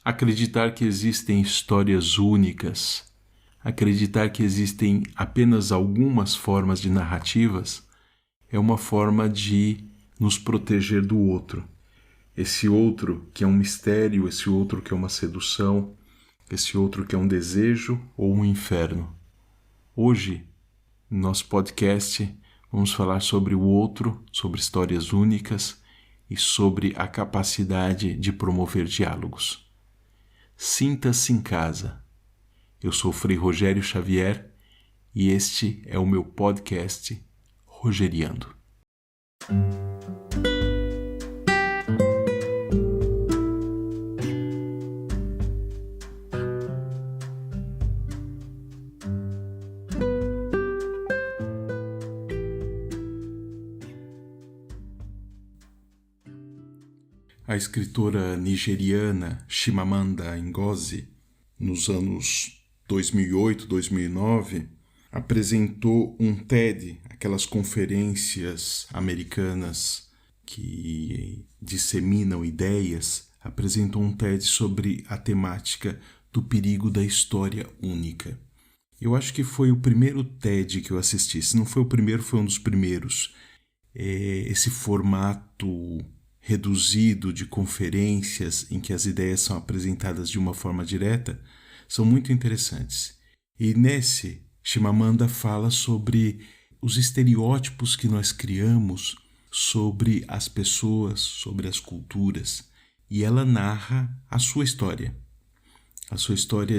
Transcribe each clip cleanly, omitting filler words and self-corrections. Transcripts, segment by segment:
Acreditar que existem histórias únicas, acreditar que existem apenas algumas formas de narrativas, é uma forma de nos proteger do outro. Esse outro que é um mistério, esse outro que é uma sedução, esse outro que é um desejo ou um inferno. Hoje, no nosso podcast, vamos falar sobre o outro, sobre histórias únicas e sobre a capacidade de promover diálogos. Sinta-se em casa. Eu sou o Frei Rogério Xavier e este é o meu podcast Rogeriando. A escritora nigeriana Chimamanda Ngozi, nos anos 2008, 2009, apresentou um TED, aquelas conferências americanas que disseminam ideias, apresentou um TED sobre a temática do perigo da história única. Eu acho que foi o primeiro TED que eu assisti. Se não foi o primeiro, foi um dos primeiros. Esse formato reduzido de conferências em que as ideias são apresentadas de uma forma direta, são muito interessantes. E nesse, Chimamanda fala sobre os estereótipos que nós criamos sobre as pessoas, sobre as culturas, e ela narra a sua história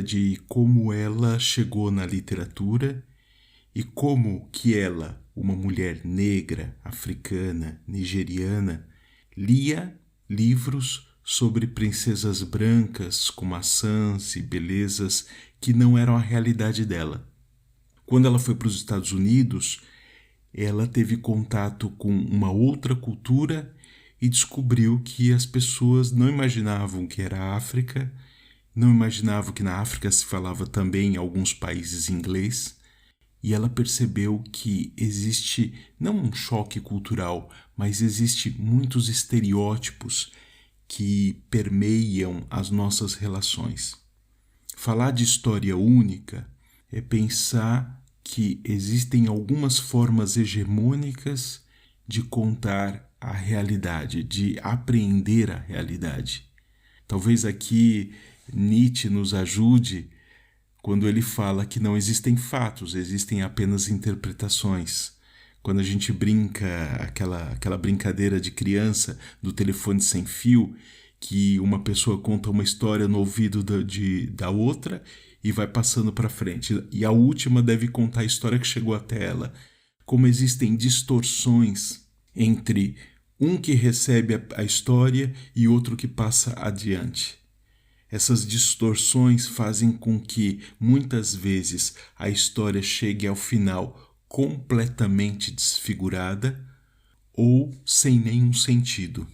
de como ela chegou na literatura e como que ela, uma mulher negra, africana, nigeriana, lia livros sobre princesas brancas com maçãs e belezas que não eram a realidade dela. Quando ela foi para os Estados Unidos, ela teve contato com uma outra cultura e descobriu que as pessoas não imaginavam que era a África, não imaginavam que na África se falava também em alguns países inglês. E ela percebeu que existe não um choque cultural, mas existe muitos estereótipos que permeiam as nossas relações. Falar de história única é pensar que existem algumas formas hegemônicas de contar a realidade, de apreender a realidade. Talvez aqui Nietzsche nos ajude quando ele fala que não existem fatos, existem apenas interpretações. Quando a gente brinca, aquela brincadeira de criança do telefone sem fio, que uma pessoa conta uma história no ouvido da outra e vai passando para frente. E a última deve contar a história que chegou até ela. Como existem distorções entre um que recebe a história e outro que passa adiante. Essas distorções fazem com que, muitas vezes, a história chegue ao final completamente desfigurada ou sem nenhum sentido.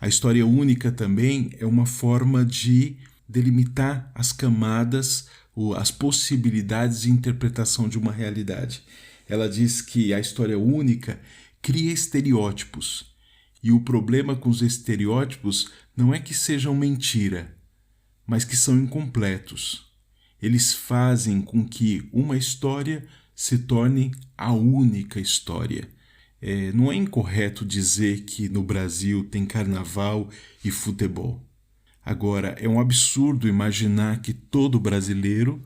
A história única também é uma forma de delimitar as camadas, as possibilidades de interpretação de uma realidade. Ela diz que a história única cria estereótipos. E o problema com os estereótipos não é que sejam mentira, mas que são incompletos. Eles fazem com que uma história se torne a única história. Não é incorreto dizer que no Brasil tem carnaval e futebol. Agora, é um absurdo imaginar que todo brasileiro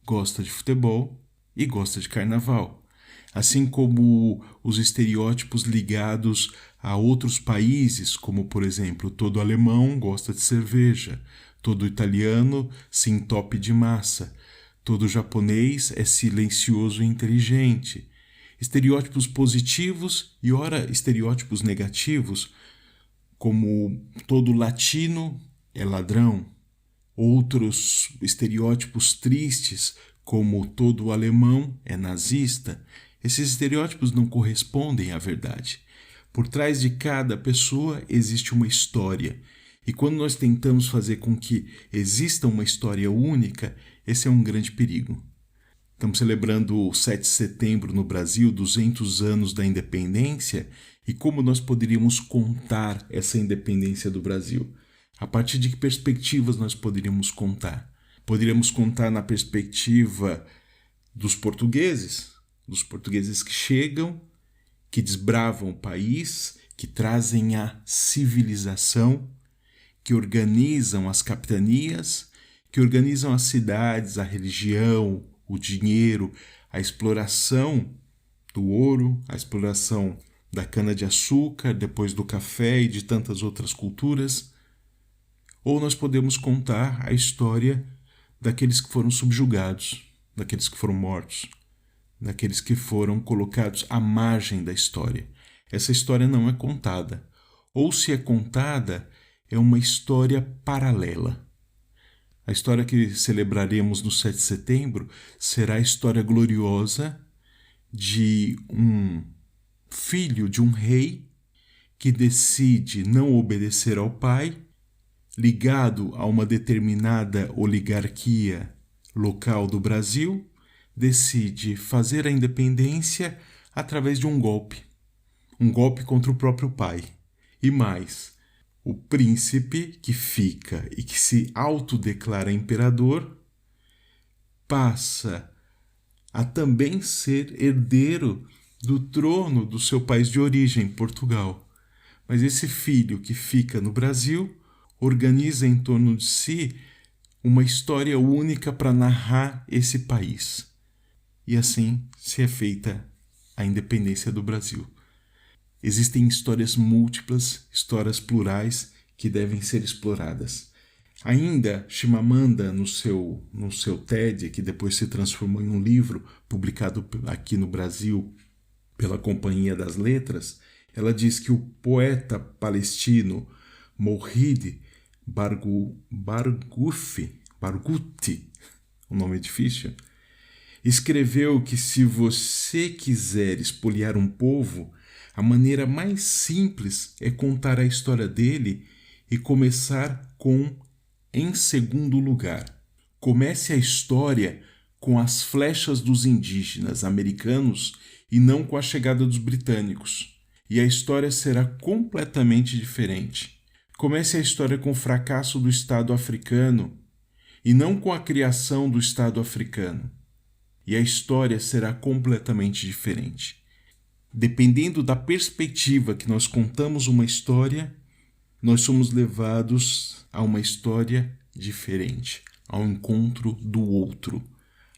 gosta de futebol e gosta de carnaval. Assim como os estereótipos ligados a outros países, como, por exemplo, todo alemão gosta de cerveja, todo italiano se entope de massa, todo japonês é silencioso e inteligente. Estereótipos positivos e, ora, estereótipos negativos, como todo latino é ladrão. Outros estereótipos tristes, como todo alemão é nazista. Esses estereótipos não correspondem à verdade. Por trás de cada pessoa existe uma história. E quando nós tentamos fazer com que exista uma história única, esse é um grande perigo. Estamos celebrando o 7 de setembro no Brasil, 200 anos da independência, e como nós poderíamos contar essa independência do Brasil? A partir de que perspectivas nós poderíamos contar? Poderíamos contar na perspectiva dos portugueses que chegam, que desbravam o país, que trazem a civilização, que organizam as capitanias, que organizam as cidades, a religião, o dinheiro, a exploração do ouro, a exploração da cana-de-açúcar, depois do café e de tantas outras culturas. Ou nós podemos contar a história daqueles que foram subjugados, daqueles que foram mortos, daqueles que foram colocados à margem da história. Essa história não é contada. Ou se é contada, é uma história paralela. A história que celebraremos no 7 de setembro será a história gloriosa de um filho de um rei que decide não obedecer ao pai, ligado a uma determinada oligarquia local do Brasil, decide fazer a independência através de um golpe contra o próprio pai. E mais, o príncipe que fica e que se autodeclara imperador passa a também ser herdeiro do trono do seu país de origem, Portugal. Mas esse filho que fica no Brasil organiza em torno de si uma história única para narrar esse país. E assim se é feita a independência do Brasil. Existem histórias múltiplas, histórias plurais que devem ser exploradas. Ainda, Chimamanda, no seu TED, que depois se transformou em um livro publicado aqui no Brasil pela Companhia das Letras, ela diz que o poeta palestino Mohid Barghouti, o nome é difícil, escreveu que se você quiser espoliar um povo, a maneira mais simples é contar a história dele e começar com em segundo lugar. Comece a história com as flechas dos indígenas americanos e não com a chegada dos britânicos, e a história será completamente diferente. Comece a história com o fracasso do Estado africano e não com a criação do Estado africano, e a história será completamente diferente. Dependendo da perspectiva que nós contamos uma história, nós somos levados a uma história diferente, ao encontro do outro,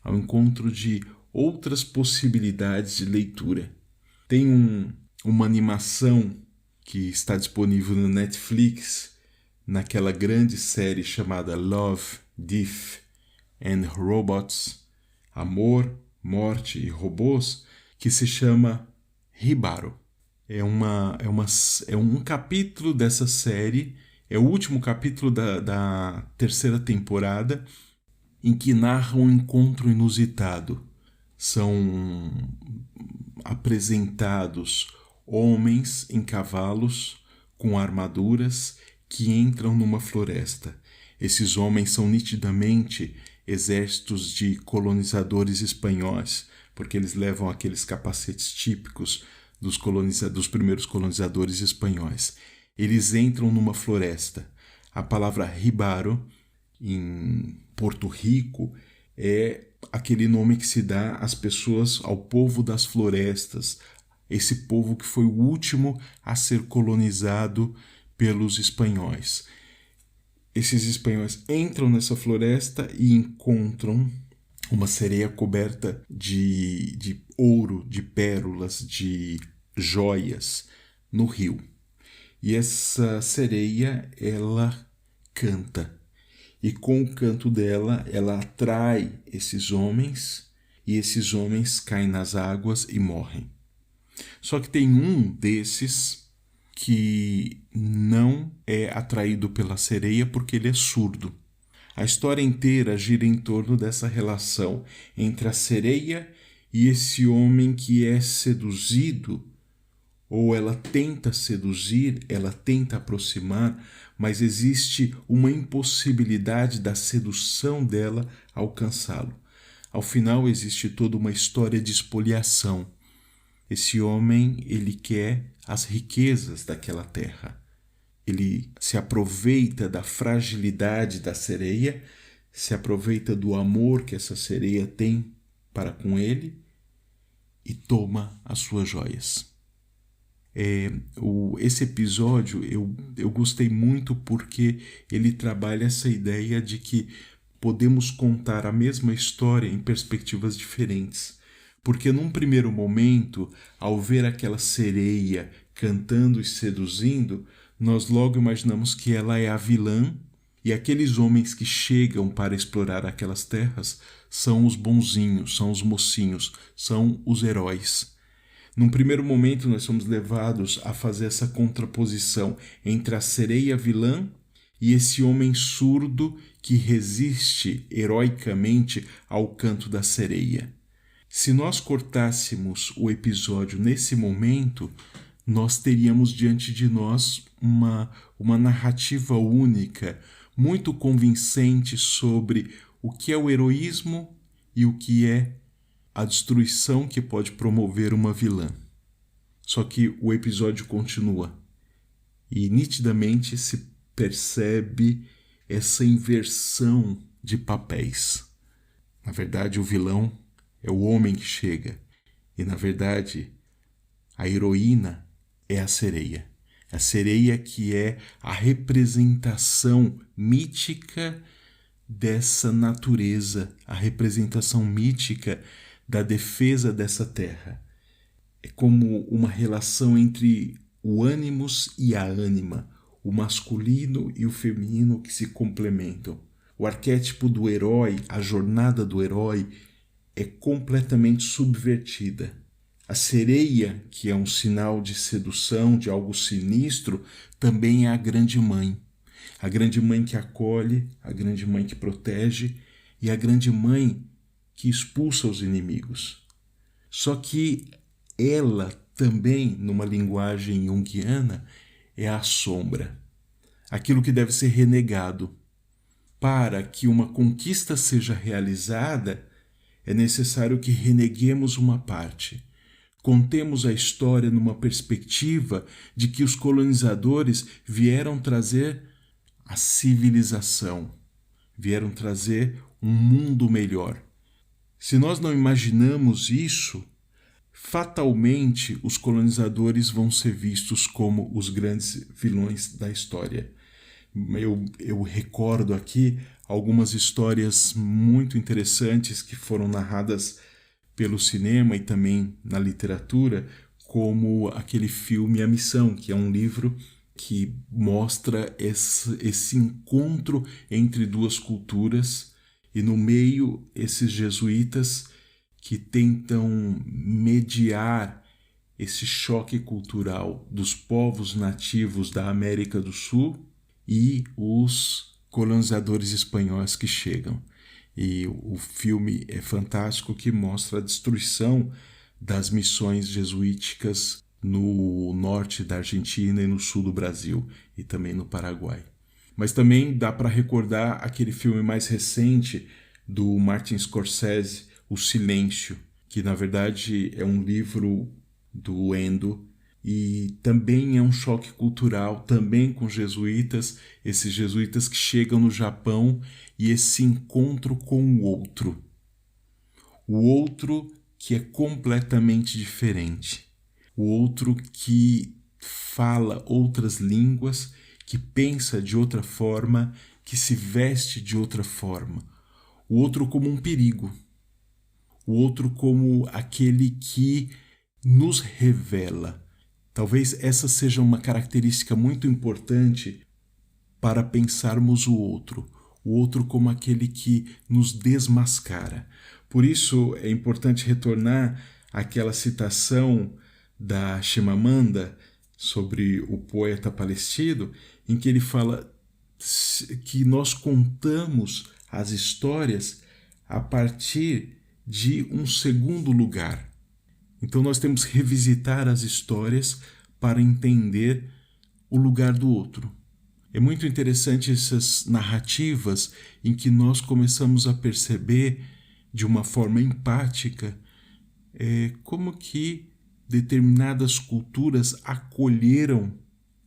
ao encontro de outras possibilidades de leitura. Tem uma animação que está disponível no Netflix, naquela grande série chamada Love, Death and Robots, Amor, Morte e Robôs, que se chama Hibaro. É um capítulo dessa série, é o último capítulo da terceira temporada, em que narra um encontro inusitado. São apresentados homens em cavalos com armaduras que entram numa floresta. Esses homens são nitidamente exércitos de colonizadores espanhóis, porque eles levam aqueles capacetes típicos dos primeiros colonizadores espanhóis. Eles entram numa floresta. A palavra Hibaro, em Porto Rico, é aquele nome que se dá às pessoas, ao povo das florestas, esse povo que foi o último a ser colonizado pelos espanhóis. Esses espanhóis entram nessa floresta e encontram uma sereia coberta de ouro, de pérolas, de joias no rio. E essa sereia, ela canta. E com o canto dela, ela atrai esses homens, e esses homens caem nas águas e morrem. Só que tem um desses que não é atraído pela sereia porque ele é surdo. A história inteira gira em torno dessa relação entre a sereia e esse homem que é seduzido, ou ela tenta seduzir, ela tenta aproximar, mas existe uma impossibilidade da sedução dela alcançá-lo. Ao final existe toda uma história de expoliação. Esse homem, ele quer as riquezas daquela terra. Ele se aproveita da fragilidade da sereia, se aproveita do amor que essa sereia tem para com ele e toma as suas joias. Esse episódio eu gostei muito porque ele trabalha essa ideia de que podemos contar a mesma história em perspectivas diferentes. Porque num primeiro momento, ao ver aquela sereia cantando e seduzindo, nós logo imaginamos que ela é a vilã e aqueles homens que chegam para explorar aquelas terras são os bonzinhos, são os mocinhos, são os heróis. Num primeiro momento, nós somos levados a fazer essa contraposição entre a sereia vilã e esse homem surdo que resiste heroicamente ao canto da sereia. Se nós cortássemos o episódio nesse momento, nós teríamos diante de nós uma narrativa única, muito convincente sobre o que é o heroísmo e o que é a destruição que pode promover uma vilã. Só que o episódio continua e nitidamente se percebe essa inversão de papéis. Na verdade, o vilão é o homem que chega e, na verdade, a heroína é a sereia. A sereia que é a representação mítica dessa natureza, a representação mítica da defesa dessa terra. É como uma relação entre o ânimos e a ânima, o masculino e o feminino que se complementam. O arquétipo do herói, a jornada do herói, é completamente subvertida. A sereia, que é um sinal de sedução, de algo sinistro, também é a grande mãe. A grande mãe que acolhe, a grande mãe que protege e a grande mãe que expulsa os inimigos. Só que ela também, numa linguagem junguiana, é a sombra. Aquilo que deve ser renegado. Para que uma conquista seja realizada, é necessário que reneguemos uma parte. Contemos a história numa perspectiva de que os colonizadores vieram trazer a civilização, vieram trazer um mundo melhor. Se nós não imaginamos isso, fatalmente os colonizadores vão ser vistos como os grandes vilões da história. Eu recordo aqui algumas histórias muito interessantes que foram narradas pelo cinema e também na literatura, como aquele filme A Missão, que é um livro que mostra esse encontro entre duas culturas e no meio esses jesuítas que tentam mediar esse choque cultural dos povos nativos da América do Sul e os colonizadores espanhóis que chegam. E o filme é fantástico, que mostra a destruição das missões jesuíticas no norte da Argentina e no sul do Brasil e também no Paraguai. Mas também dá para recordar aquele filme mais recente do Martin Scorsese, O Silêncio, que na verdade é um livro do Endo e também é um choque cultural, também com jesuítas, esses jesuítas que chegam no Japão e esse encontro com o outro que é completamente diferente, o outro que fala outras línguas, que pensa de outra forma, que se veste de outra forma, o outro como um perigo, o outro como aquele que nos revela. Talvez essa seja uma característica muito importante para pensarmos o outro como aquele que nos desmascara. Por isso é importante retornar àquela citação da Chimamanda sobre o poeta palestino, em que ele fala que nós contamos as histórias a partir de um segundo lugar. Então nós temos que revisitar as histórias para entender o lugar do outro. É muito interessante essas narrativas em que nós começamos a perceber de uma forma empática como que determinadas culturas acolheram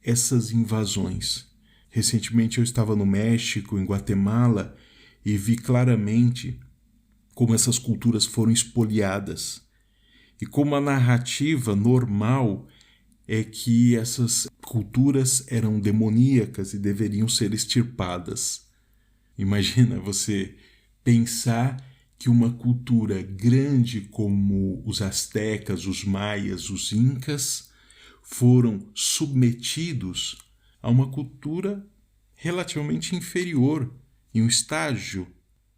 essas invasões. Recentemente eu estava no México, em Guatemala, e vi claramente como essas culturas foram espoliadas e como a narrativa normal é que essas culturas eram demoníacas e deveriam ser extirpadas. Imagina você pensar que uma cultura grande como os astecas, os maias, os incas foram submetidos a uma cultura relativamente inferior, em um estágio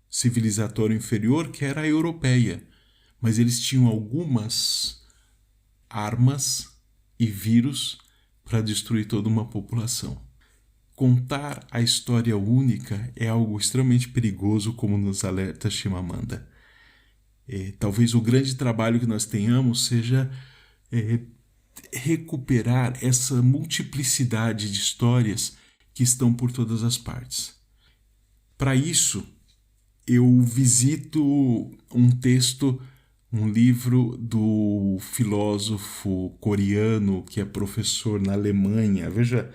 civilizatório inferior que era a europeia. Mas eles tinham algumas armas e vírus para destruir toda uma população. Contar a história única é algo extremamente perigoso, como nos alerta Chimamanda. Talvez o grande trabalho que nós tenhamos seja recuperar essa multiplicidade de histórias que estão por todas as partes. Para isso, eu visito um texto, um livro do filósofo coreano que é professor na Alemanha. Veja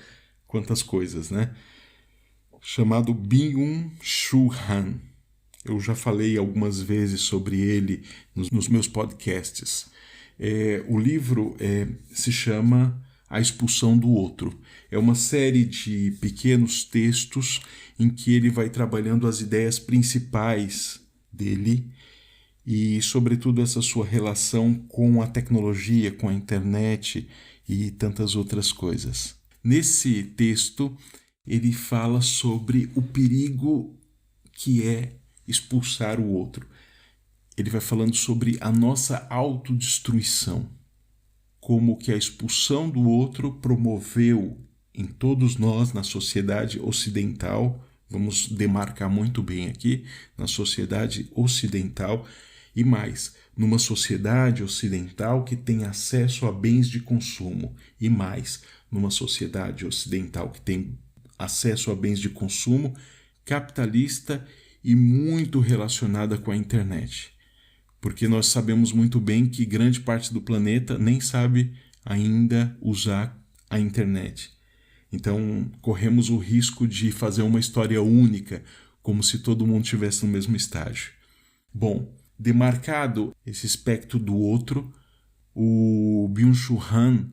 quantas coisas, né? Chamado Byung-Chul Han. Eu já falei algumas vezes sobre ele nos meus podcasts. O livro se chama A Expulsão do Outro. É uma série de pequenos textos em que ele vai trabalhando as ideias principais dele e, sobretudo, essa sua relação com a tecnologia, com a internet e tantas outras coisas. Nesse texto, ele fala sobre o perigo que é expulsar o outro. Ele vai falando sobre a nossa autodestruição, como que a expulsão do outro promoveu em todos nós, na sociedade ocidental, vamos demarcar muito bem aqui, na sociedade ocidental, e mais, numa sociedade ocidental que tem acesso a bens de consumo, e mais, numa sociedade ocidental que tem acesso a bens de consumo capitalista e muito relacionada com a internet. Porque nós sabemos muito bem que grande parte do planeta nem sabe ainda usar a internet. Então, corremos o risco de fazer uma história única, como se todo mundo estivesse no mesmo estágio. Bom, demarcado esse espectro do outro, o Byung-Chul Han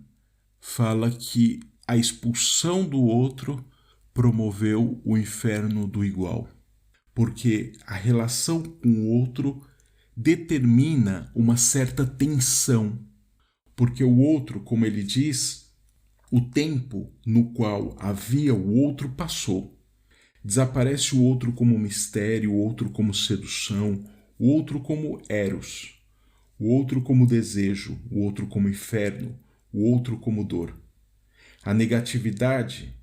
fala que a expulsão do outro promoveu o inferno do igual. Porque a relação com o outro determina uma certa tensão. Porque o outro, como ele diz, o tempo no qual havia o outro passou. Desaparece o outro como mistério, o outro como sedução, o outro como eros, o outro como desejo, o outro como inferno, o outro como dor. A negatividade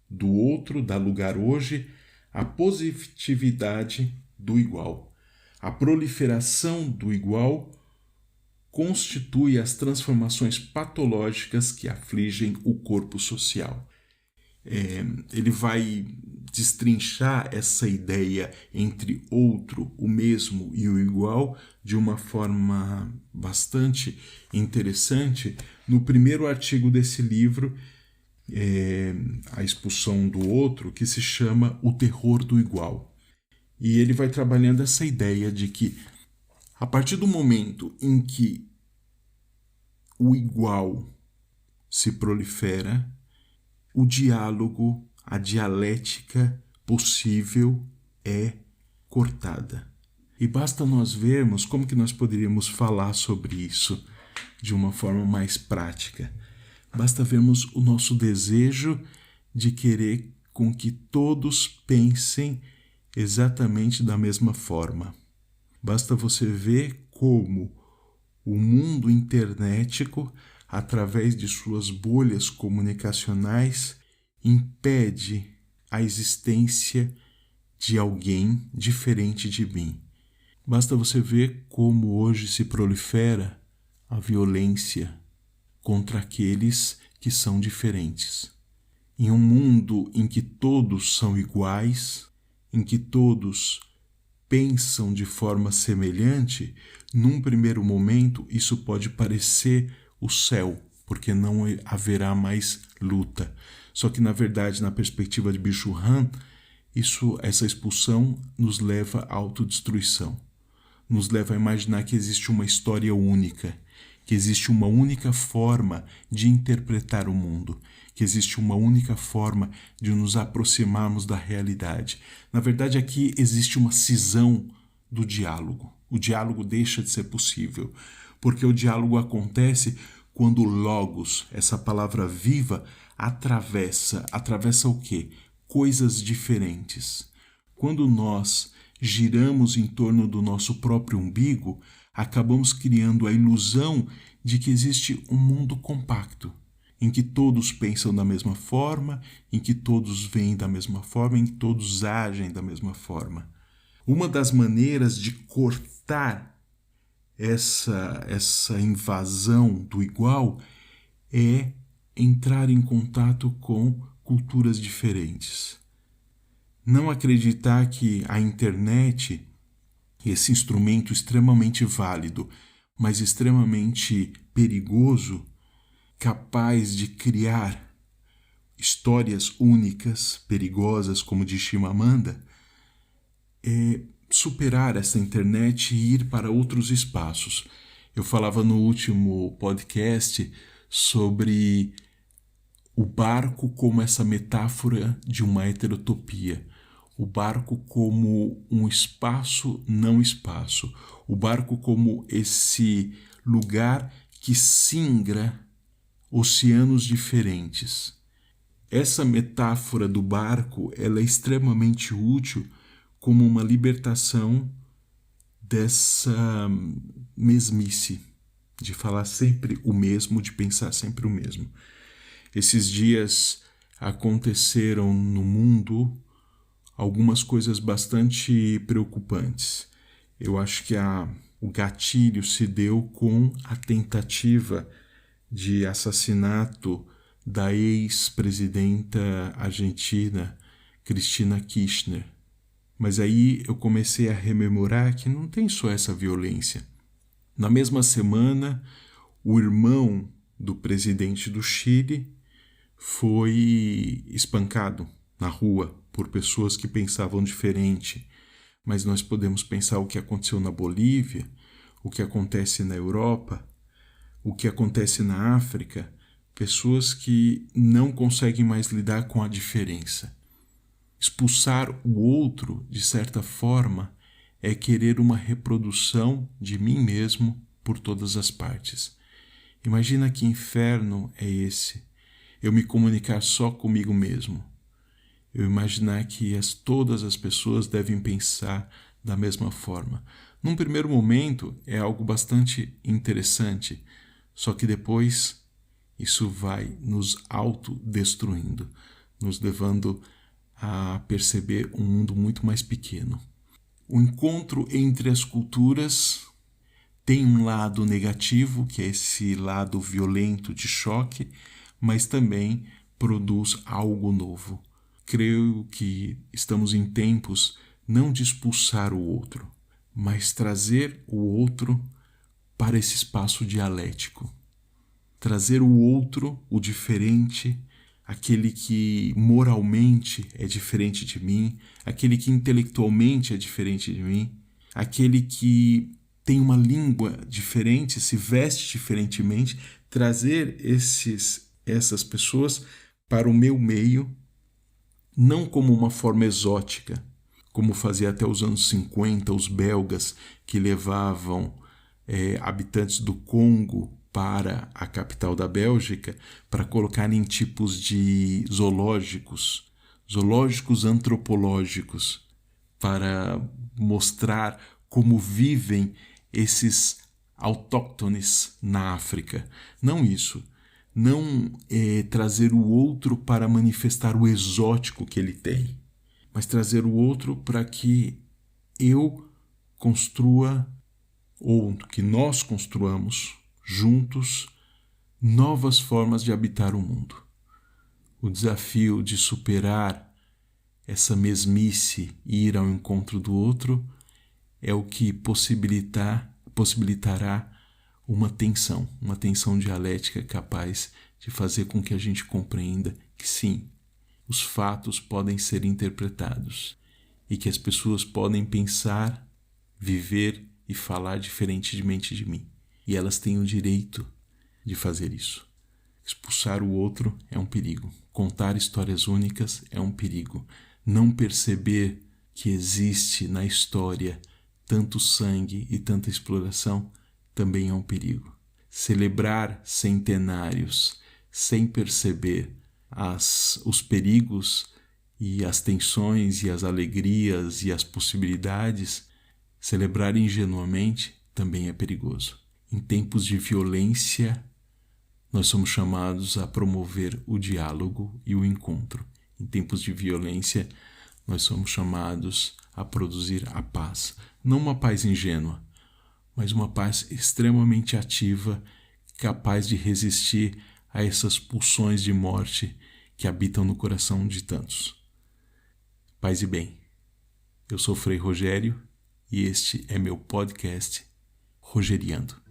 do outro dá lugar hoje à positividade do igual. A proliferação do igual constitui as transformações patológicas que afligem o corpo social. Ele vai destrinchar essa ideia entre outro, o mesmo e o igual de uma forma bastante interessante no primeiro artigo desse livro, A Expulsão do Outro, que se chama O Terror do Igual. E ele vai trabalhando essa ideia de que a partir do momento em que o igual se prolifera, o diálogo, a dialética possível é cortada. E basta nós vermos como que nós poderíamos falar sobre isso de uma forma mais prática. Basta vermos o nosso desejo de querer com que todos pensem exatamente da mesma forma. Basta você ver como o mundo internetico, através de suas bolhas comunicacionais, impede a existência de alguém diferente de mim. Basta você ver como hoje se prolifera a violência contra aqueles que são diferentes. Em um mundo em que todos são iguais, em que todos pensam de forma semelhante, num primeiro momento isso pode parecer o céu, porque não haverá mais luta. Só que, na verdade, na perspectiva de Byung-Chul Han, essa expulsão nos leva à autodestruição. Nos leva a imaginar que existe uma história única, que existe uma única forma de interpretar o mundo, que existe uma única forma de nos aproximarmos da realidade. Na verdade, aqui existe uma cisão do diálogo. O diálogo deixa de ser possível, porque o diálogo acontece quando o logos, essa palavra viva, atravessa o quê? Coisas diferentes. Quando nós giramos em torno do nosso próprio umbigo, acabamos criando a ilusão de que existe um mundo compacto, em que todos pensam da mesma forma, em que todos veem da mesma forma, em que todos agem da mesma forma. Uma das maneiras de cortar essa invasão do igual é entrar em contato com culturas diferentes. Não acreditar que a internet, esse instrumento extremamente válido, mas extremamente perigoso, capaz de criar histórias únicas, perigosas, como diz Chimamanda, é superar essa internet e ir para outros espaços. Eu falava no último podcast sobre o barco como essa metáfora de uma heterotopia, o barco como um espaço não espaço, o barco como esse lugar que singra oceanos diferentes. Essa metáfora do barco, ela é extremamente útil como uma libertação dessa mesmice, de falar sempre o mesmo, de pensar sempre o mesmo. Esses dias aconteceram no mundo algumas coisas bastante preocupantes. Eu acho que o gatilho se deu com a tentativa de assassinato da ex-presidenta argentina Cristina Kirchner. Mas aí eu comecei a rememorar que não tem só essa violência. Na mesma semana, o irmão do presidente do Chile foi espancado na rua por pessoas que pensavam diferente. Mas nós podemos pensar o que aconteceu na Bolívia, o que acontece na Europa, o que acontece na África, pessoas que não conseguem mais lidar com a diferença. Expulsar o outro, de certa forma, é querer uma reprodução de mim mesmo por todas as partes. Imagina que inferno é esse, eu me comunicar só comigo mesmo. Eu imaginar que todas as pessoas devem pensar da mesma forma. Num primeiro momento é algo bastante interessante, só que depois isso vai nos autodestruindo, nos levando a perceber um mundo muito mais pequeno. O encontro entre as culturas tem um lado negativo, que é esse lado violento de choque, mas também produz algo novo. Creio que estamos em tempos não de expulsar o outro, mas trazer o outro para esse espaço dialético. Trazer o outro, o diferente, aquele que moralmente é diferente de mim, aquele que intelectualmente é diferente de mim, aquele que tem uma língua diferente, se veste diferentemente, trazer essas pessoas para o meu meio, não como uma forma exótica, como fazia até os anos 50 os belgas que levavam habitantes do Congo para a capital da Bélgica para colocar em tipos de zoológicos antropológicos, para mostrar como vivem esses autóctones na África. Não isso. Não trazer o outro para manifestar o exótico que ele tem, mas trazer o outro para que eu construa, ou que nós construamos juntos, novas formas de habitar o mundo. O desafio de superar essa mesmice e ir ao encontro do outro é o que possibilitará uma tensão dialética capaz de fazer com que a gente compreenda que sim, os fatos podem ser interpretados e que as pessoas podem pensar, viver e falar diferentemente de mim. E elas têm o direito de fazer isso. Expulsar o outro é um perigo. Contar histórias únicas é um perigo. Não perceber que existe na história tanto sangue e tanta exploração também é um perigo. Celebrar centenários sem perceber os perigos e as tensões e as alegrias e as possibilidades, celebrar ingenuamente também é perigoso. Em tempos de violência, nós somos chamados a promover o diálogo e o encontro. Em tempos de violência, nós somos chamados a produzir a paz. Não uma paz ingênua, mas uma paz extremamente ativa, capaz de resistir a essas pulsões de morte que habitam no coração de tantos. Paz e bem. Eu sou Frei Rogério e este é meu podcast Rogeriando.